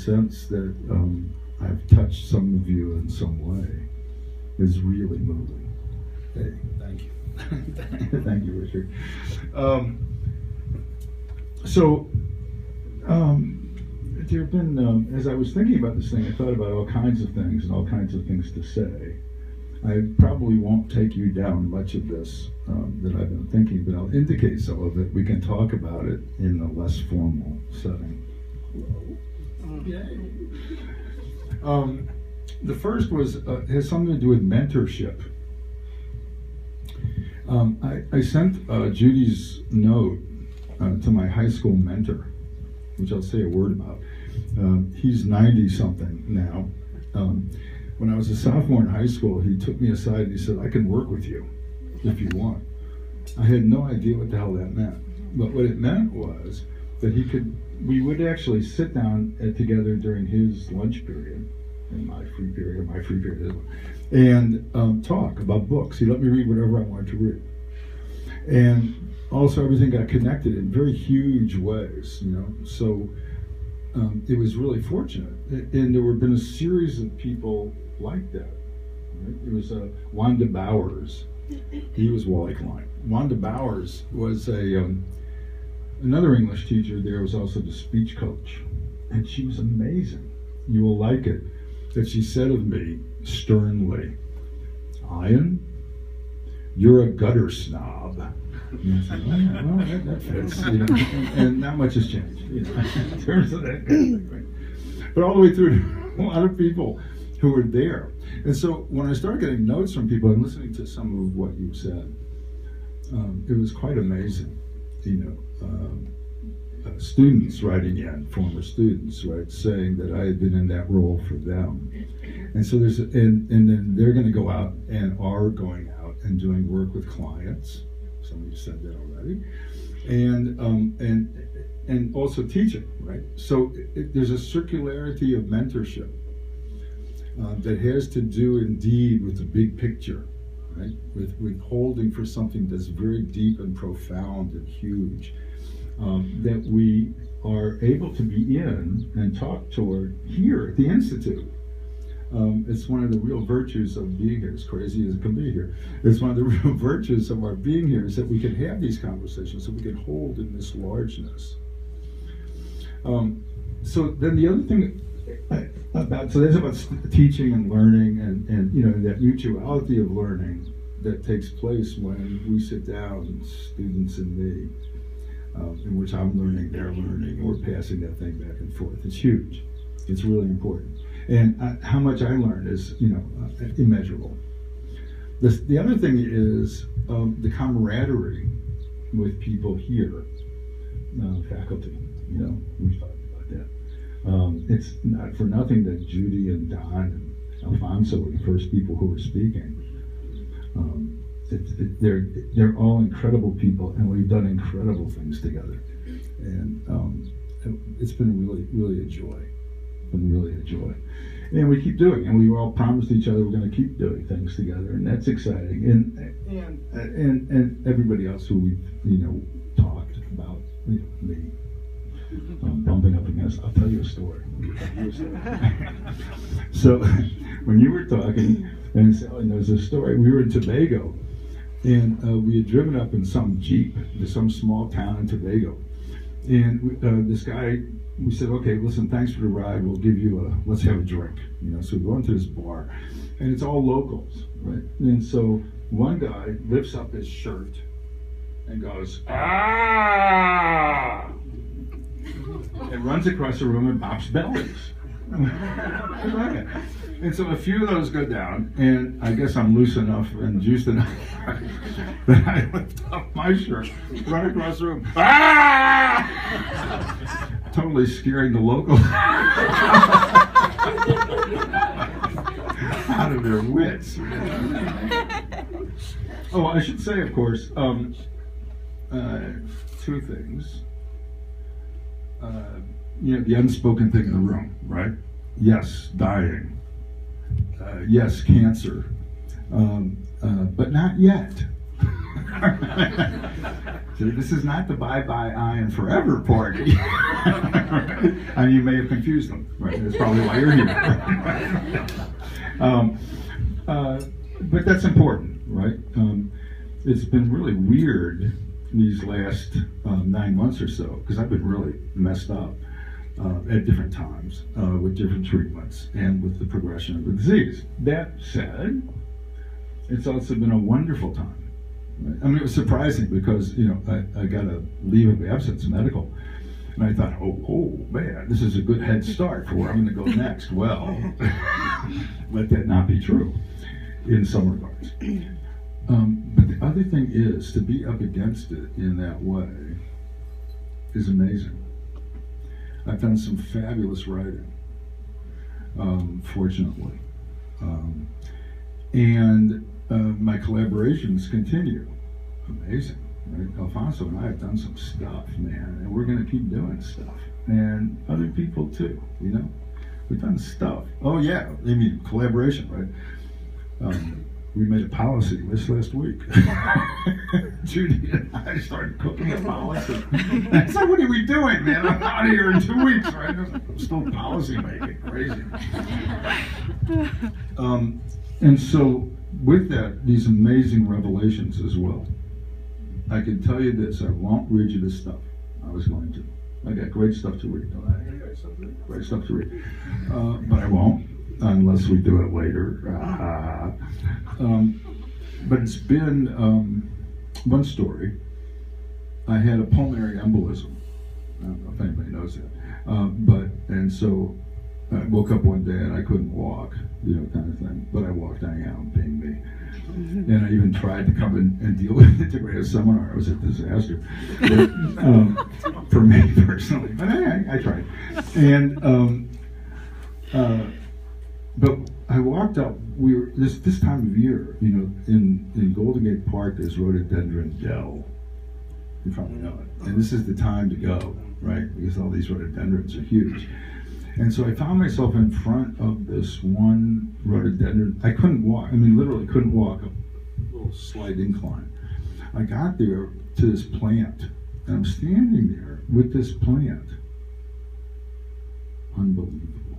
sense that I've touched some of you in some way is really moving. Hey, thank you. Thank you, Richard. There have been, as I was thinking about this thing, I thought about all kinds of things and all kinds of things to say. I probably won't take you down much of this that I've been thinking, but I'll indicate some of it. We can talk about it in a less formal setting. Yay. The first has something to do with mentorship. I sent Judy's note to my high school mentor, which I'll say a word about. He's 90-something now. When I was a sophomore in high school, he took me aside and he said, I can work with you if you want. I had no idea what the hell that meant. But what it meant was that we would actually sit down together during his lunch period, and my free period, and talk about books. He let me read whatever I wanted to read. And also everything got connected in very huge ways, So it was really fortunate. And there have been a series of people like that. Right? It was Wanda Bowers. He was Wally Klein. Wanda Bowers was another English teacher there, was also the speech coach. And she was amazing. You will like it. That she said of me sternly, Ian, you're a gutter snob. And I said, well, that fits. And not much has changed in terms of that kind of thing. Right? But all the way through, a lot of people who were there. And so when I started getting notes from people and listening to some of what you said, it was quite amazing. Students writing in, former students, right, saying that I had been in that role for them. And so and then they're going to go out and are going out and doing work with clients. Somebody said that already. And also teaching, right? So there's a circularity of mentorship that has to do indeed with the big picture, right? With holding for something that's very deep and profound and huge. That we are able to be in and talk toward here at the Institute. It's one of the real virtues of being here, as crazy as it can be here. It's one of the real virtues of our being here is that we can have these conversations, that we can hold in this largeness. So then the other thing that's about teaching and learning and that mutuality of learning that takes place when we sit down, students and me, in which I'm learning, they're learning, and we're passing that thing back and forth. It's huge. It's really important. And how much I learned is, immeasurable. The other thing is the camaraderie with people here, faculty. We've talked about that. It's not for nothing that Judy and Don and Alfonso were the first people who were speaking. They're all incredible people, and we've done incredible things together. And it's been really a joy. And we keep doing, and we all promised each other we're going to keep doing things together, and that's exciting. And everybody else who we've talked about, me bumping up against. I'll tell you a story. So when you were talking, and there's a story. We were in Tobago, and we had driven up in some Jeep to some small town in Tobago, and this guy. We said, okay, listen, thanks for the ride. We'll give you let's have a drink. So we go into this bar, and it's all locals, right? And so one guy lifts up his shirt and goes, ah! And runs across the room and pops bellies. And so a few of those go down, and I guess I'm loose enough and juiced enough that I lift up my shirt, run across the room, ah! Totally scaring the locals out of their wits. Oh, I should say, of course, two things. The unspoken thing in the room, right? Yes, dying. Yes, cancer. But not yet. So this is not the bye-bye iron forever party. And you may have confused them, right? That's probably why you're here. But that's important, right? It's been really weird these last 9 months or so, because I've been really messed up at different times with different treatments and with the progression of the disease. That said, it's also been a wonderful time. Right? I mean, it was surprising because, I got a leave of absence medical, and I thought, oh man, this is a good head start for where I'm going to go next. Well, let that not be true in some regards. But the other thing is, to be up against it in that way is amazing. I've done some fabulous writing, fortunately. And my collaborations continue. Amazing. Right? Alfonso and I have done some stuff, man, and we're going to keep doing stuff. And other people too, We've done stuff. Oh yeah, I mean, collaboration, right? We made a policy last week. Judy and I started cooking a policy. I said, what are we doing, man? I'm out of here in 2 weeks, right? I'm still policy making, crazy. And so with that, these amazing revelations as well. I can tell you this, I won't read you this stuff. I was going to. I got great stuff to read. Great stuff to read. But I won't, unless we do it later. But it's been one story. I had a pulmonary embolism. I don't know if anybody knows that. And so I woke up one day and I couldn't walk, kind of thing. But I walked anyhow, being me. And I even tried to come in and deal with it to a seminar. It was a disaster but, for me personally. But I tried. And but I walked up. We were this time of year, in Golden Gate Park. There's rhododendron dell. You probably know it. And this is the time to go, right? Because all these rhododendrons are huge. And so I found myself in front of this one rhododendron. I couldn't walk. I mean, literally couldn't walk. A little slight incline. I got there to this plant, and I'm standing there with this plant. Unbelievable.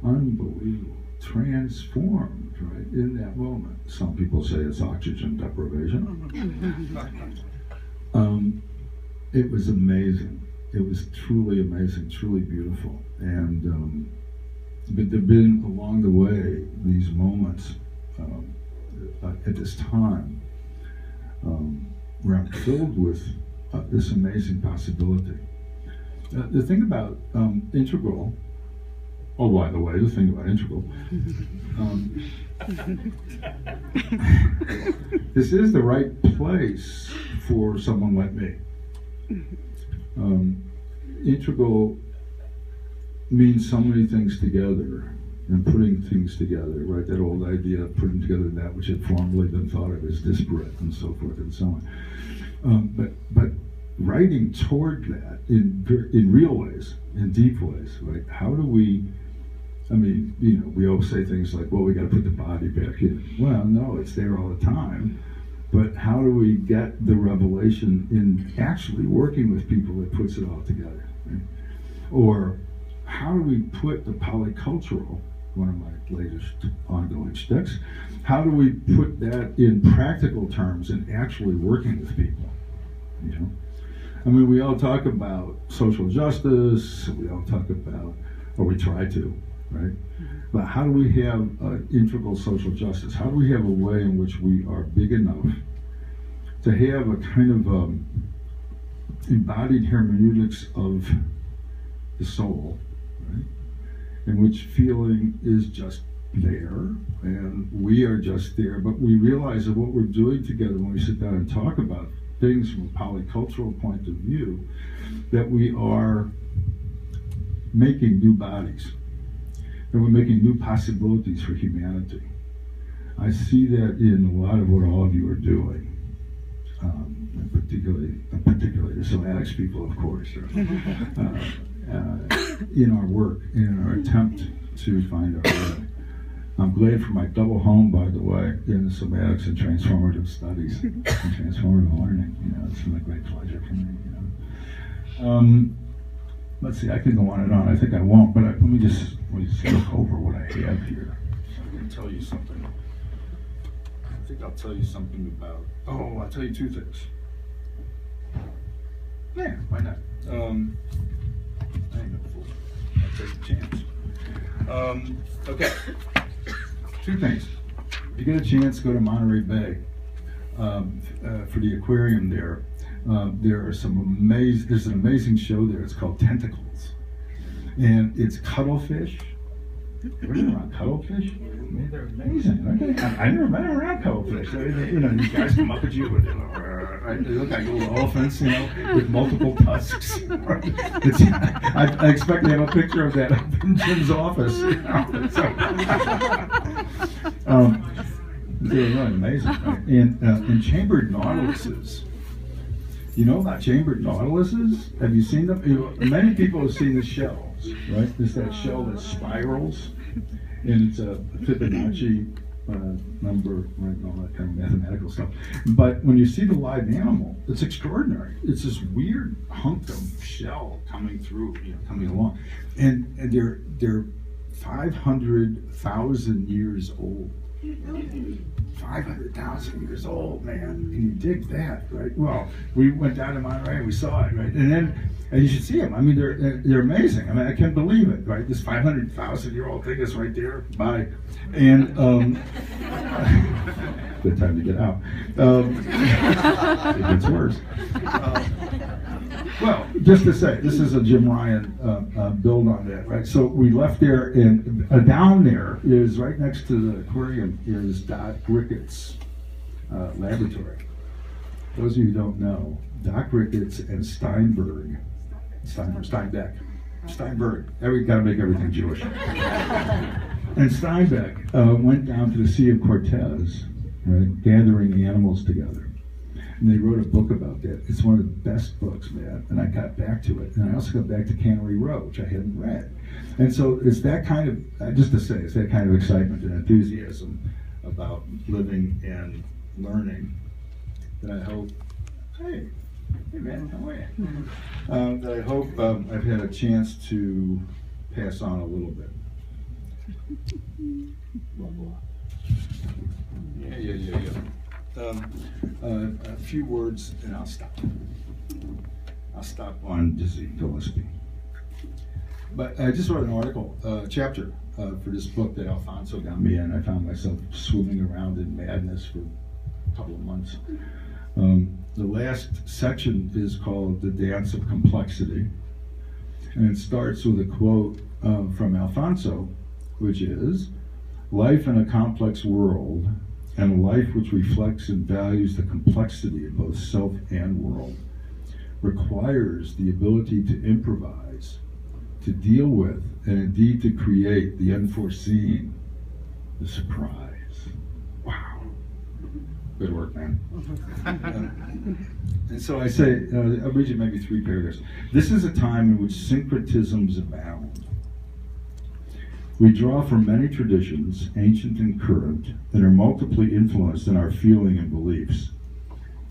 Unbelievable. Transformed, right, in that moment. Some people say it's oxygen deprivation. It was amazing. It was truly amazing, truly beautiful. And but there've been along the way these moments at this time where I'm filled with this amazing possibility. The thing about Integral, oh, by the way, the thing about Integral, this is the right place for someone like me. Integral means so many things together, and putting things together, right? That old idea of putting together that which had formerly been thought of as disparate, and so forth and so on. But writing toward that in real ways, in deep ways, right? How do we? I mean, we always say things like, "Well, we got to put the body back in." Well, no, it's there all the time. But how do we get the revelation in actually working with people that puts it all together? Right? Or how do we put the polycultural, one of my latest ongoing sticks, how do we put that in practical terms and actually working with people? I mean, we all talk about social justice, we all talk about, or we try to, right? But how do we have integral social justice? How do we have a way in which we are big enough to have a kind of embodied hermeneutics of the soul, right? In which feeling is just there, and we are just there, but we realize that what we're doing together when we sit down and talk about things from a polycultural point of view, that we are making new bodies, and we're making new possibilities for humanity. I see that in a lot of what all of you are doing, particularly the somatics people, of course, in our work, in our attempt to find our way. I'm glad for my double home, by the way, in somatics and transformative studies and transformative learning. It's been a great pleasure for me. Let's see, I can go on and on. I think I won't, but let me just look over what I have here. I'm going to tell you something. I think I'll tell you something about. Oh, I'll tell you two things. Yeah, why not? I ain't no fool. I'll take the chance. Okay. Two things. If you get a chance, go to Monterey Bay for the aquarium there. There are there's an amazing show there. It's called Tentacles. And it's cuttlefish. You ever been around cuttlefish? I mean, they're amazing. I've never been around cuttlefish. These guys come up at you with, they look like little elephants, with multiple tusks. I expect to have a picture of that up in Jim's office. They're really amazing. Right? And chambered nautiluses. You know about chambered nautiluses? Have you seen them? Many people have seen the shells, right? There's that shell that spirals, and it's a Fibonacci number, right, and all that kind of mathematical stuff. But when you see the live animal, it's extraordinary. It's this weird hunk of shell coming through, coming along, and they're 500,000 years old. 500,000 years old, man. Can you dig that, right? Well, we went down to Monterey and we saw it, right? And you should see them. I mean, they're amazing. I mean, I can't believe it, right? This 500,000-year-old thing is right there. Bye. And good time to get out. It gets worse. Well, just to say, this is a Jim Ryan build on that, right? So we left there, and down there is, right next to the aquarium, is Doc Ricketts' laboratory. Those of you who don't know, Doc Ricketts and Steinberg, we got to make everything Jewish. And Steinbeck went down to the Sea of Cortez, right, gathering animals together. And they wrote a book about that. It's one of the best books, man. And I got back to it. And I also got back to Cannery Row, which I hadn't read. And so it's that kind of, just to say, it's that kind of excitement and enthusiasm about living and learning that I hope, hey man, how are you? That I hope I've had a chance to pass on a little bit. Blah, blah. Yeah. A few words, and I'll stop. I'll stop on Dizzy Gillespie. But I just wrote an article, chapter, for this book that Alfonso got me in. I found myself swimming around in madness for a couple of months. The last section is called The Dance of Complexity. And it starts with a quote from Alfonso, which is, "Life in a complex world, and a life which reflects and values the complexity of both self and world, requires the ability to improvise, to deal with, and indeed to create the unforeseen, the surprise." Wow. Good work, man. And so I say, I'll read you maybe 3 paragraphs. "This is a time in which syncretisms abound. We draw from many traditions, ancient and current, that are multiply influenced in our feeling and beliefs.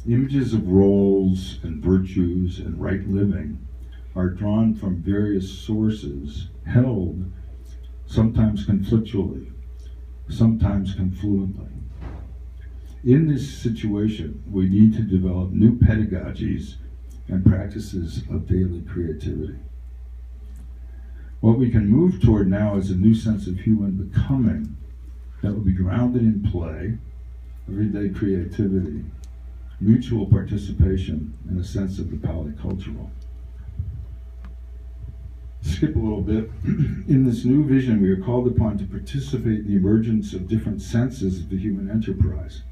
Images of roles and virtues and right living are drawn from various sources, held sometimes conflictually, sometimes confluently. In this situation, we need to develop new pedagogies and practices of daily creativity. What we can move toward now is a new sense of human becoming that will be grounded in play, everyday creativity, mutual participation, and a sense of the polycultural." Skip a little bit. "In this new vision, we are called upon to participate in the emergence of different senses of the human enterprise.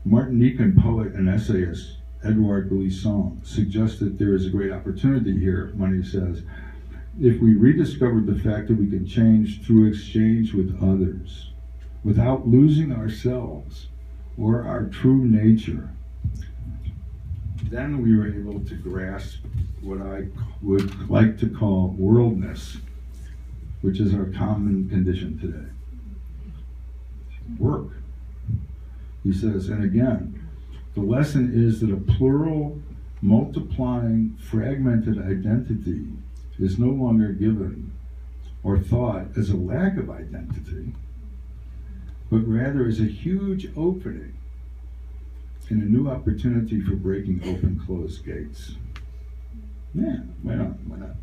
Martinican poet and essayist Edouard Glissant suggests that there is a great opportunity here when he says, if we rediscovered the fact that we can change through exchange with others, without losing ourselves or our true nature, then we were able to grasp what I would like to call worldness, which is our common condition today." work. He says, and again, the lesson is that a plural, multiplying, fragmented identity is no longer given or thought as a lack of identity, but rather as a huge opening and a new opportunity for breaking open closed gates. Yeah, why not? Why not?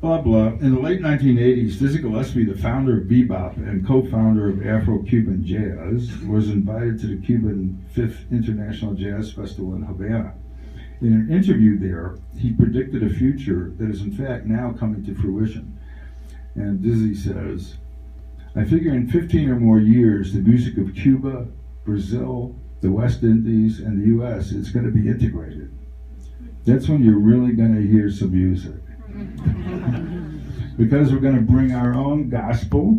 Blah, blah. In the late 1980s, Dizzy Gillespie, the founder of bebop and co-founder of Afro-Cuban Jazz, was invited to the Cuban 5th International Jazz Festival in Havana. In an interview there, he predicted a future that is in fact now coming to fruition. And Dizzy says, I figure in 15 or more years, the music of Cuba, Brazil, the West Indies, and the US is going to be integrated. That's when you're really going to hear some music. Because we're going to bring our own gospel,